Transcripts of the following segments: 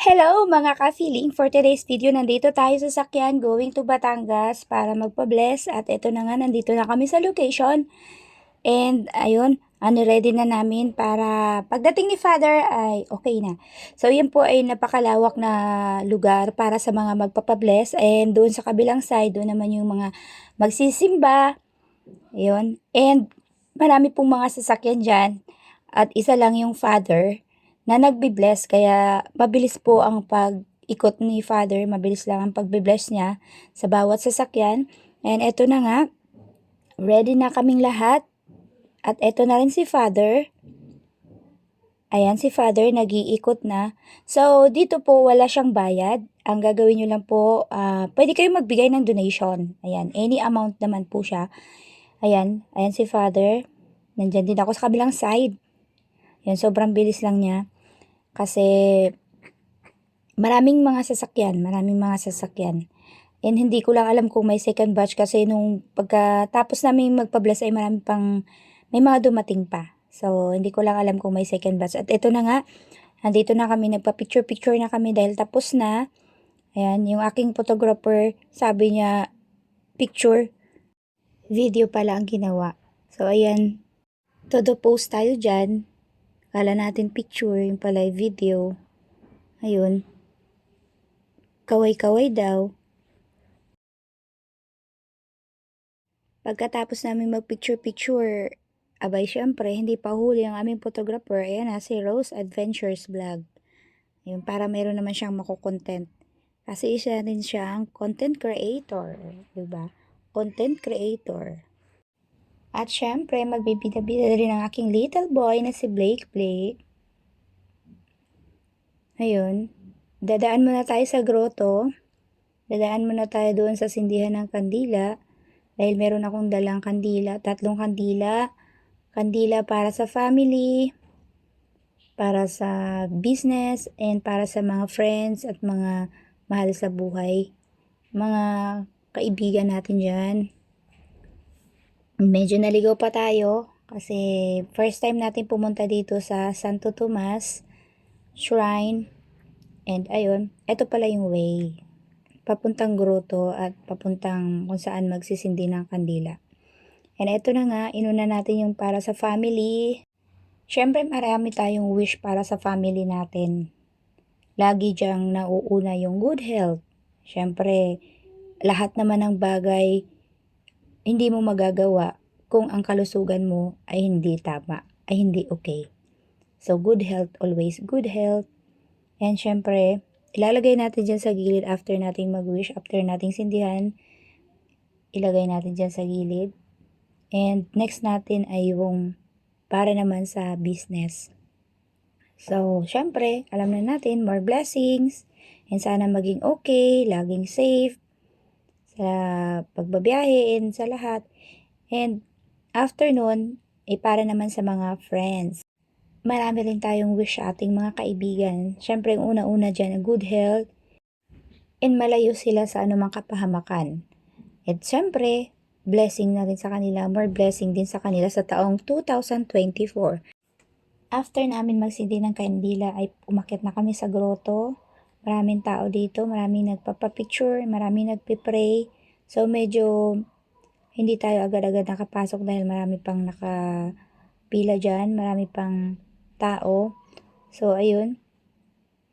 Hello mga ka-feeling! For today's video, nandito tayo sa sakyan going to Batangas para magpa-bless. At ito na nga, nandito na kami sa location. And ayun, ready na namin para pagdating ni Father ay okay na. So yan po ay napakalawak na lugar para sa mga magpapabless. And doon sa kabilang side, doon naman yung mga magsisimba. Ayun. And marami pong mga sasakyan dyan. At isa lang yung Father na nagbi-bless, kaya mabilis po ang pag-ikot ni Father, mabilis lang ang pagbi-bless niya sa bawat sasakyan. And eto na nga, ready na kaming lahat. At eto na rin si Father. Ayan, si Father nag-iikot na. So, dito po wala siyang bayad. Ang gagawin nyo lang po, pwede kayong magbigay ng donation. Ayan, any amount naman po siya. Ayan, ayan si Father. Nandyan din ako sa kabilang side. Yan, sobrang bilis lang niya. Kasi maraming mga sasakyan. And hindi ko lang alam kung may second batch kasi nung pagkatapos namin magpa-bless ay may mga dumating pa. So, hindi ko lang alam kung may second batch. At ito na nga, nandito na kami, nagpa-picture na kami dahil tapos na. Ayan, yung aking photographer, sabi niya, picture, video pala ang ginawa. So, ayan, todo post tayo dyan. Kala natin picture, yung pala video. Ayun. Kaway-kaway daw. Pagkatapos namin mag-picture-picture, abay syempre, hindi pa huli ang aming photographer. Ayan na, si Rose Adventures Vlog. Ayun, para meron naman siyang makukontent. Kasi isa din siyang content creator. Diba? Content creator. At syempre, magbibida-bida rin ang aking little boy na si Blake. Ayun. Dadaan muna tayo sa grotto. Dadaan muna tayo doon sa sindihan ng kandila. Dahil meron akong dalang kandila. 3 kandila. Kandila para sa family, para sa business, and para sa mga friends at mga mahal sa buhay. Mga kaibigan natin dyan. Medyo naligaw pa tayo kasi first time natin pumunta dito sa Santo Tomas Shrine. And ayun, ito pala yung way. Papuntang grotto at papuntang kung saan magsisindi ng kandila. And ito na nga, inuna natin yung para sa family. Siyempre marami tayong wish para sa family natin. Lagi diyang nauuna yung good health. Siyempre, lahat naman ng bagay hindi mo magagawa kung ang kalusugan mo ay hindi tama, ay hindi okay. So, good health, always good health. And syempre, ilalagay natin dyan sa gilid after nating mag-wish, after nating sindihan. Ilagay natin dyan sa gilid. And next natin ay yung para naman sa business. So, syempre, alam na natin, more blessings. And sana maging okay, laging safe sa pagbabiyahe and sa lahat. And after nun, para naman sa mga friends. Marami rin tayong wish sa ating mga kaibigan. Syempre, yung una-una dyan, good health. And malayo sila sa anumang kapahamakan. At syempre, blessing na rin sa kanila, more blessing din sa kanila sa taong 2024. After namin magsindi ng kandila, ay umakyat na kami sa grotto. Maraming tao dito, maraming nagpapapicture, maraming nagpipray. So, medyo hindi tayo agad-agad nakapasok dahil marami pang nakapila dyan, marami pang tao. So, ayun.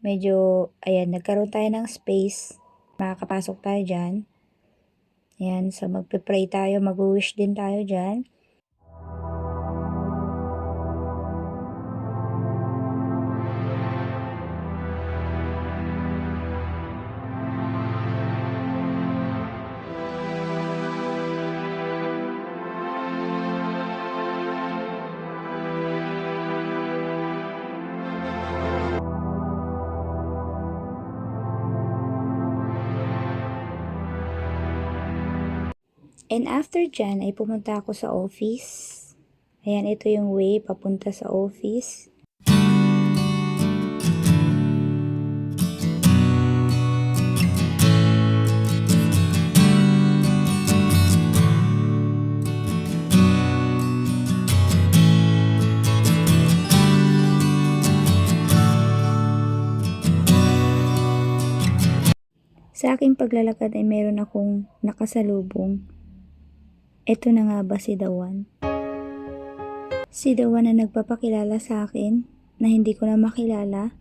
Medyo, ayan, nagkaroon tayo ng space. Makakapasok tayo dyan. Ayan, so magpipray tayo, mag-wish din tayo dyan. And after dyan, ay pumunta ako sa office. Ayan, ito yung way papunta sa office. Sa aking paglalakad ay meron akong nakasalubong. Ito na nga ba si Dawan? Si Dawan na nagpapakilala sa akin na hindi ko na makilala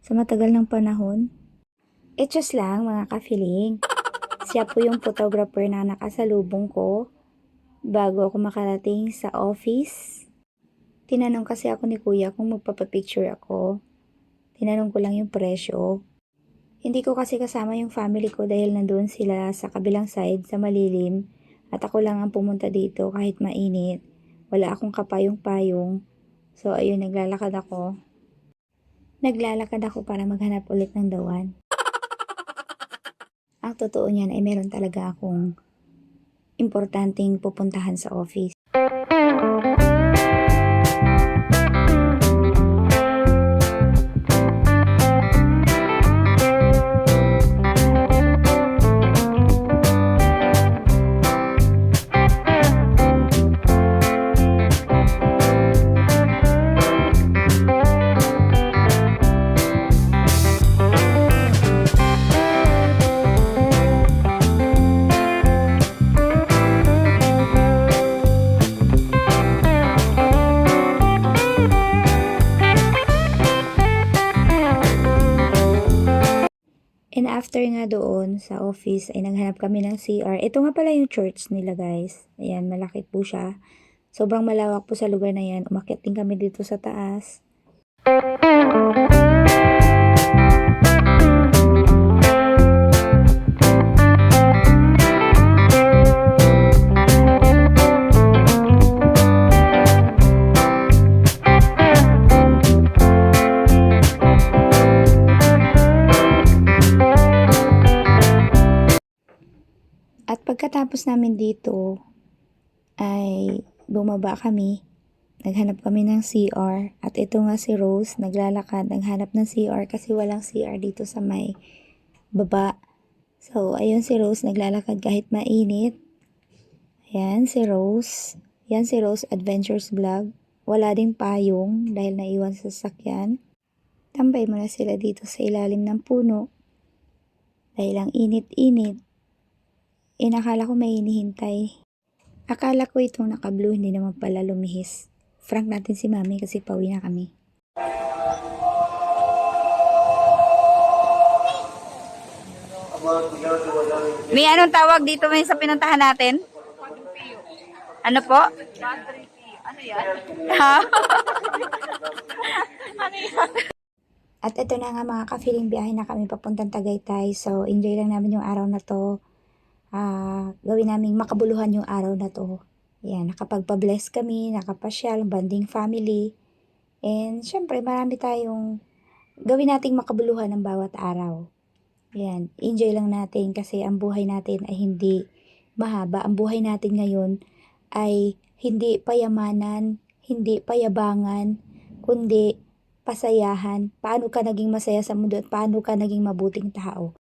sa matagal ng panahon. Just lang mga ka-feeling. Siya po yung photographer na nakasalubong ko bago ako makarating sa office. Tinanong kasi ako ni kuya kung magpapapicture ako. Tinanong ko lang yung presyo. Hindi ko kasi kasama yung family ko dahil nandoon sila sa kabilang side sa malilim at ako lang ang pumunta dito kahit mainit. Wala akong kapayong-payong. So ayun, naglalakad ako. Naglalakad ako para maghanap ulit ng Dawan. Ang totoo niyan ay meron talaga akong importanteng pupuntahan sa office. And after nga doon sa office ay naghanap kami ng CR. Ito nga pala yung church nila guys. Ayan, malaki po siya. Sobrang malawak po sa lugar na yan. Umakyat din kami dito sa taas. At pagkatapos namin dito, ay bumaba kami. Naghanap kami ng CR. At ito nga si Rose, naglalakad, naghanap ng CR kasi walang CR dito sa may baba. So, ayun si Rose, naglalakad kahit mainit. Ayan si Rose. Yan si Rose Adventures Vlog. Wala ding payong dahil naiwan sa sasakyan. Tambay muna sila dito sa ilalim ng puno. Dahil ang init-init. Nakala ko may hinihintay. Akala ko itong naka-blue, hindi naman pala lumihis. Frank natin si Mami kasi pauwi na kami. May anong tawag dito may sa pinuntahan natin? Ano po? Ano yan? Ha? Ano yan? At ito na nga mga ka-feeling, biyahe na kami papuntang Tagaytay. So, enjoy lang namin yung araw na to. Gawin namin makabuluhan yung araw na to. Yan, nakapagpa-bless kami, nakapasyal, banding family. And syempre, marami tayong gawin nating makabuluhan ng bawat araw. Yan, enjoy lang natin kasi ang buhay natin ay hindi mahaba. Ang buhay natin ngayon ay hindi payamanan, hindi payabangan, kundi pasayahan. Paano ka naging masaya sa mundo at paano ka naging mabuting tao.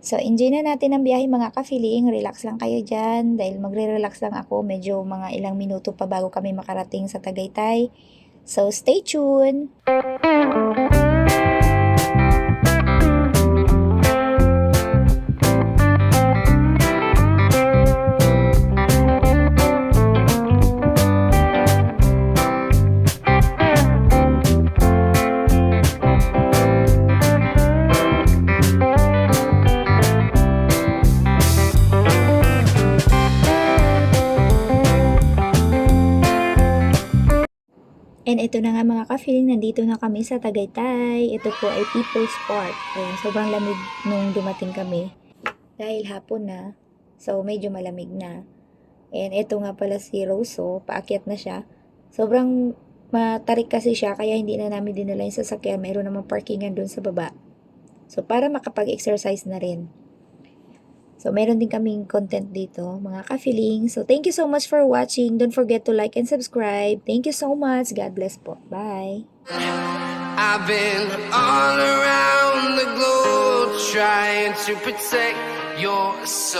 So, enjoy na natin ang biyahe mga ka-feeling. Relax lang kayo dyan dahil magre-relax lang ako. Medyo mga ilang minuto pa bago kami makarating sa Tagaytay. So, stay tuned! And ito na nga mga ka-feeling, nandito na kami sa Tagaytay. Ito po ay People's Park. Ayan, sobrang lamig nung dumating kami. Dahil hapon na, so medyo malamig na. And ito nga pala si Roso, paakyat na siya. Sobrang matarik kasi siya, kaya hindi na namin dinala yung sasakyan. Mayroon namang parkingan dun sa baba. So para makapag-exercise na rin. So, meron din kaming content dito, mga ka-feeling. So, thank you so much for watching. Don't forget to like and subscribe. Thank you so much. God bless po. Bye. I've been all around the globe trying to protect your soul.